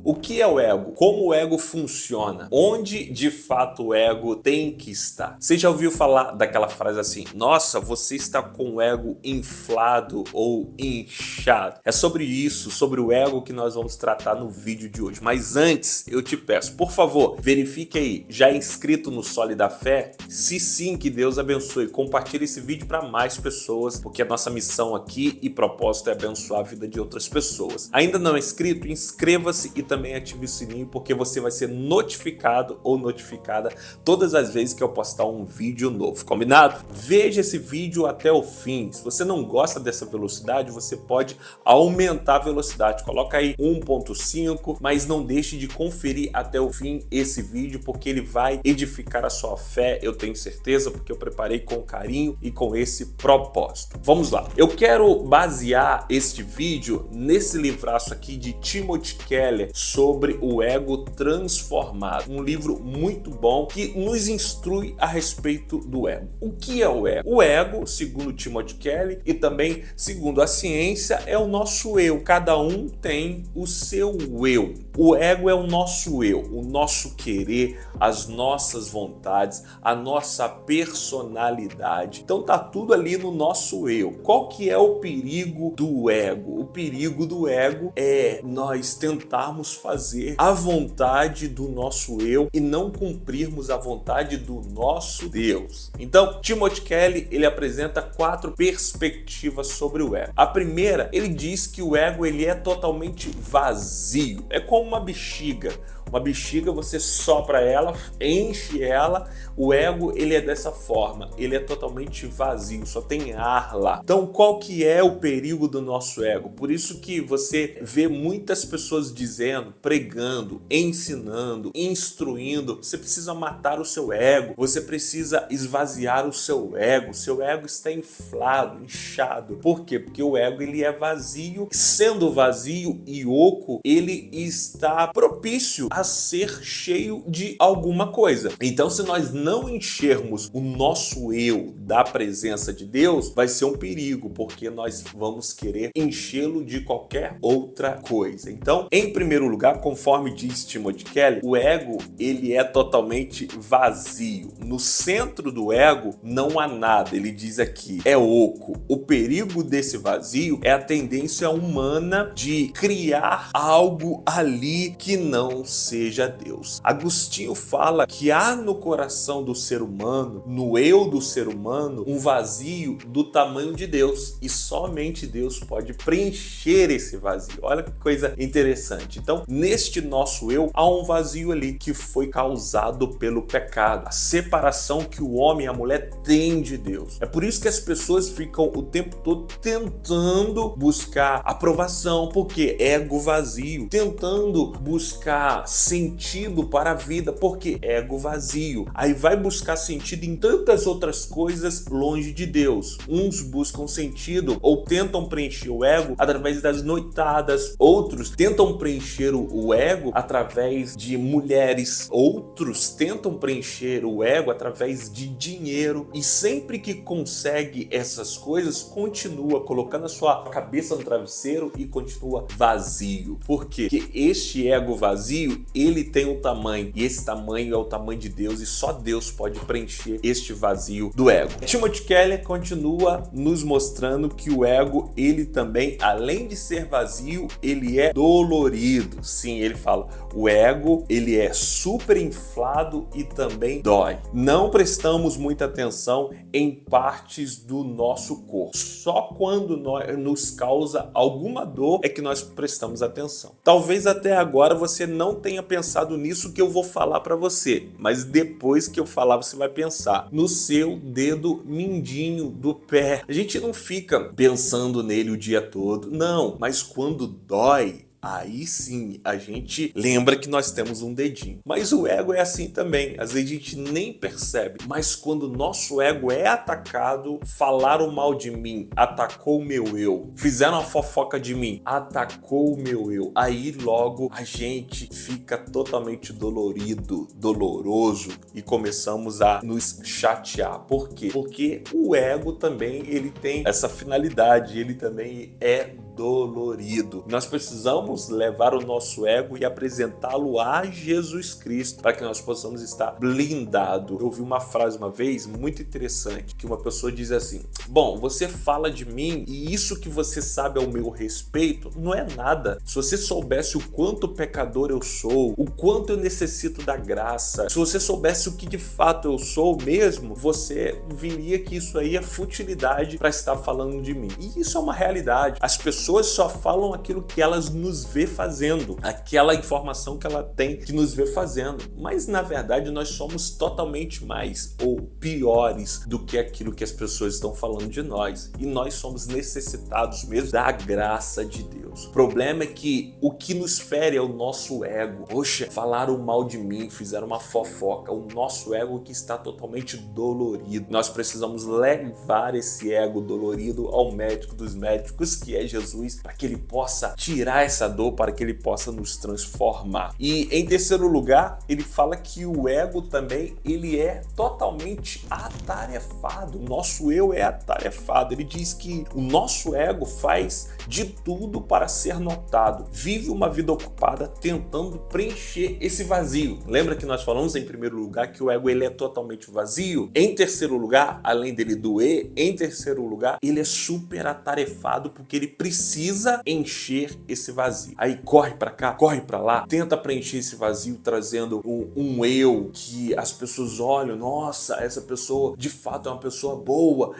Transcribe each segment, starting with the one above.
O que é o ego? Como o ego funciona? Onde de fato o ego tem que estar? Você já ouviu falar daquela frase assim: nossa, você está com o ego inflado ou inchado? É sobre isso, sobre o ego que nós vamos tratar no vídeo de hoje. Mas antes, eu te peço, por favor, verifique aí, já é inscrito no Sole da Fé? Se sim, que Deus abençoe. Compartilhe esse vídeo para mais pessoas, porque a nossa missão aqui e propósito é abençoar a vida de outras pessoas. Ainda não é inscrito? Inscreva-se e também ative o sininho, porque você vai ser notificado ou notificada todas as vezes que eu postar um vídeo novo, combinado? Veja esse vídeo até o fim. Se você não gosta dessa velocidade, você pode aumentar a velocidade. Coloca aí 1.5, mas não deixe de conferir até o fim esse vídeo, porque ele vai edificar a sua fé, eu tenho certeza, porque eu preparei com carinho e com esse propósito. Vamos lá. Eu quero basear este vídeo nesse livraço aqui de Timothy Keller sobre o ego transformado. Um livro muito bom que nos instrui a respeito do ego. O que é o ego? O ego, segundo Timothy Keller e também segundo a ciência, é o nosso eu. Cada um tem o seu eu. O ego é o nosso eu, o nosso querer, as nossas vontades, a nossa personalidade. Então tá tudo ali no nosso eu. Qual que é o perigo do ego? O perigo do ego é nós tentarmos fazer a vontade do nosso eu e não cumprirmos a vontade do nosso Deus. Então, Timothy Keller, ele apresenta 4 perspectivas sobre o ego. A primeira, ele diz que o ego ele é totalmente vazio. É como uma bexiga. Uma bexiga, você sopra ela, enche ela, o ego ele é dessa forma, ele é totalmente vazio, só tem ar lá. Então qual que é o perigo do nosso ego? Por isso que você vê muitas pessoas dizendo, pregando, ensinando, instruindo, você precisa matar o seu ego, você precisa esvaziar o seu ego está inflado, inchado. Por quê? Porque o ego ele é vazio, sendo vazio e oco, ele está propício a ser cheio de alguma coisa. Então, se nós não enchermos o nosso eu da presença de Deus, vai ser um perigo, porque nós vamos querer enchê-lo de qualquer outra coisa. Então, em primeiro lugar, conforme diz Timothy Keller, o ego ele é totalmente vazio. No centro do ego não há nada. Ele diz aqui, é oco. O perigo desse vazio é a tendência humana de criar algo ali que não seja Deus. Agostinho fala que há no coração do ser humano, no eu do ser humano, um vazio do tamanho de Deus e somente Deus pode preencher esse vazio. Olha que coisa interessante. Então, neste nosso eu, há um vazio ali que foi causado pelo pecado, a separação que o homem e a mulher têm de Deus. É por isso que as pessoas ficam o tempo todo tentando buscar aprovação, porque ego vazio, tentando buscar sentido para a vida, porque ego vazio. Aí vai buscar sentido em tantas outras coisas longe de Deus. Uns buscam sentido ou tentam preencher o ego através das noitadas, outros tentam preencher o ego através de mulheres, outros tentam preencher o ego através de dinheiro, e sempre que consegue essas coisas, continua colocando a sua cabeça no travesseiro e continua vazio. Por quê? Porque este ego vazio, ele tem um tamanho, e esse tamanho é o tamanho de Deus, e só Deus pode preencher este vazio do ego. Timothy Keller continua nos mostrando que o ego, ele também, além de ser vazio, ele é dolorido. Sim, ele fala, o ego, ele é super inflado e também dói. Não prestamos muita atenção em partes do nosso corpo. Só quando nos causa alguma dor é que nós prestamos atenção. Talvez até agora você não tenha pensado nisso que eu vou falar para você, mas depois que eu falar você vai pensar no seu dedo mindinho do pé. A gente não fica pensando nele o dia todo, não, mas quando dói, aí sim a gente lembra que nós temos um dedinho. Mas o ego é assim também, às vezes a gente nem percebe, mas quando o nosso ego é atacado, falaram mal de mim, atacou o meu eu, fizeram uma fofoca de mim, atacou o meu eu, aí logo a gente fica totalmente dolorido, doloroso, e começamos a nos chatear. Por quê? Porque o ego também ele tem essa finalidade, ele também é dolorido. Nós precisamos levar o nosso ego e apresentá-lo a Jesus Cristo para que nós possamos estar blindados. Eu ouvi uma frase uma vez muito interessante, que uma pessoa diz assim: bom, você fala de mim e isso que você sabe ao meu respeito não é nada. Se você soubesse o quanto pecador eu sou, o quanto eu necessito da graça, se você soubesse o que de fato eu sou mesmo, você viria que isso aí é futilidade para estar falando de mim. E isso é uma realidade. As pessoas só falam aquilo que elas nos vê fazendo, aquela informação que ela tem que nos vê fazendo. Mas na verdade nós somos totalmente mais ou piores do que aquilo que as pessoas estão falando de nós. E nós somos necessitados mesmo da graça de Deus. O problema é que o que nos fere é o nosso ego. Poxa, falaram mal de mim, fizeram uma fofoca. O nosso ego que está totalmente dolorido. Nós precisamos levar esse ego dolorido ao médico dos médicos, que é Jesus, para que ele possa tirar essa dor, para que ele possa nos transformar. E em terceiro lugar, ele fala que o ego também, ele é totalmente atarefado. O nosso eu é atarefado. Ele diz que o nosso ego faz de tudo para ser notado. Vive uma vida ocupada tentando preencher esse vazio. Lembra que nós falamos em primeiro lugar que o ego ele é totalmente vazio? Em terceiro lugar, além dele doer, em terceiro lugar, ele é super atarefado porque ele precisa encher esse vazio. Aí corre para cá, corre para lá, tenta preencher esse vazio trazendo um eu que as pessoas olham, nossa, essa pessoa de fato é uma pessoa boa,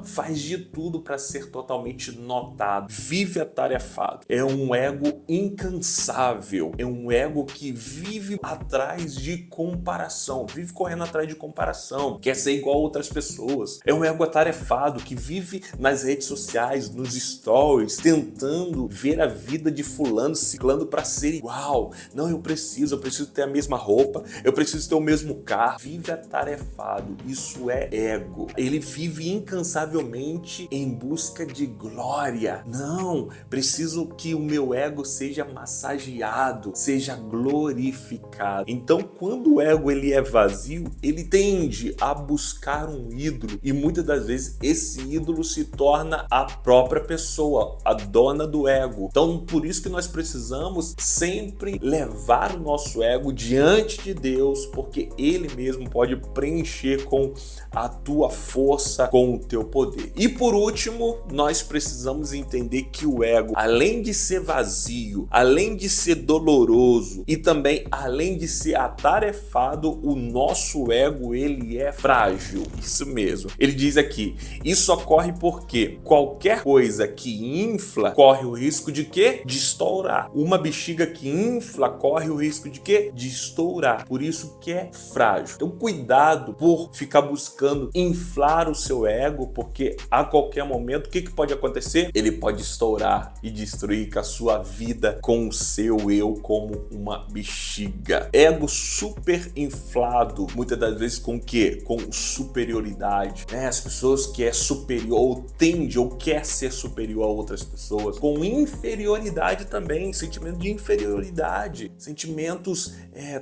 faz de tudo para ser totalmente notado. Vive atarefado. É um ego incansável. É um ego que vive atrás de comparação. Vive correndo atrás de comparação. Quer ser igual a outras pessoas. É um ego atarefado que vive nas redes sociais, nos stories, tentando ver a vida de fulano, ciclano para ser igual. Não, eu preciso ter a mesma roupa, eu preciso ter o mesmo carro. Vive atarefado. Isso é ego. Ele vive incansavelmente em busca de glória. Não, preciso que o meu ego seja massageado, seja glorificado. Então, quando o ego ele é vazio, ele tende a buscar um ídolo e muitas das vezes esse ídolo se torna a própria pessoa, a dona do ego. Então, por isso que nós precisamos sempre levar o nosso ego diante de Deus, porque Ele mesmo pode preencher com a tua força, com o teu poder. E por último, nós precisamos entender que o ego, além de ser vazio, além de ser doloroso e também além de ser atarefado, o nosso ego ele é frágil. Isso mesmo. Ele diz aqui, isso ocorre porque qualquer coisa que infla corre o risco de quê? De estourar. Uma bexiga que infla corre o risco de quê? De estourar. Por isso que é frágil. Então cuidado por ficar buscando inflar o seu ego, porque a qualquer momento o que pode acontecer? Ele pode estourar e destruir com a sua vida, com o seu eu como uma bexiga. Ego super inflado, muitas das vezes com o quê? Com superioridade. As pessoas que é superior ou tende ou quer ser superior a outras pessoas. Com inferioridade também, sentimento de inferioridade, sentimentos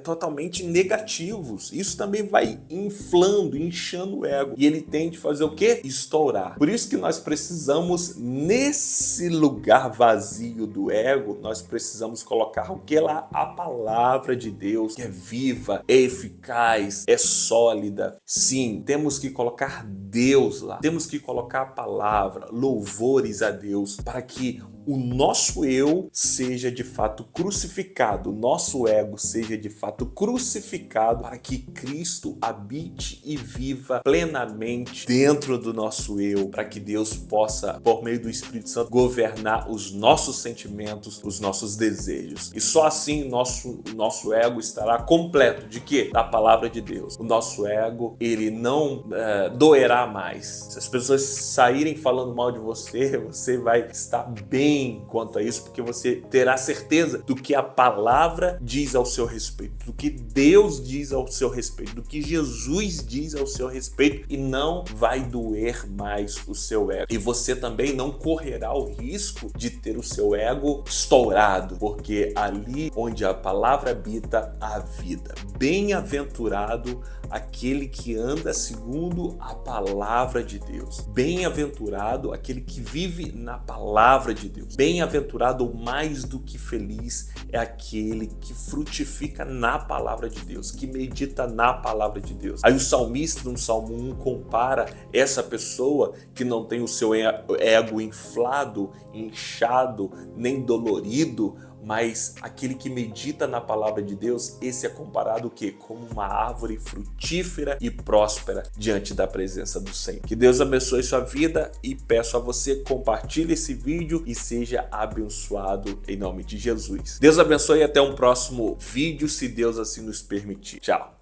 totalmente negativos. Isso também vai inflando, inchando o ego. E ele tende a fazer o quê? Estourar. Por isso que nós precisamos, nesse lugar vazio do ego, nós precisamos colocar o que lá? A palavra de Deus, que é viva, é eficaz, é sólida. Sim, temos que colocar Deus lá. Temos que colocar a palavra, louvores a Deus, para que o nosso eu seja de fato crucificado, o nosso ego seja de fato crucificado, para que Cristo habite e viva plenamente dentro do nosso eu, para que Deus possa, por meio do Espírito Santo, governar os nossos sentimentos, os nossos desejos. E só assim o nosso ego estará completo de quê? Da palavra de Deus. O nosso ego, ele não doerá mais. Se as pessoas saírem falando mal de você, você vai estar bem quanto a isso, porque você terá certeza do que a palavra diz ao seu respeito, do que Deus diz ao seu respeito, do que Jesus diz ao seu respeito, e não vai doer mais o seu ego. E você também não correrá o risco de ter o seu ego estourado, porque ali onde a palavra habita, há vida. Bem-aventurado aquele que anda segundo a palavra de Deus. Bem-aventurado aquele que vive na palavra de Deus. Deus. Bem-aventurado ou mais do que feliz é aquele que frutifica na palavra de Deus, que medita na palavra de Deus. Aí o salmista no Salmo 1 compara essa pessoa que não tem o seu ego inflado, inchado, nem dolorido, mas aquele que medita na palavra de Deus, esse é comparado o quê? Como uma árvore frutífera e próspera diante da presença do Senhor. Que Deus abençoe sua vida e peço a você compartilhe esse vídeo e seja abençoado em nome de Jesus. Deus abençoe e até um próximo vídeo, se Deus assim nos permitir. Tchau!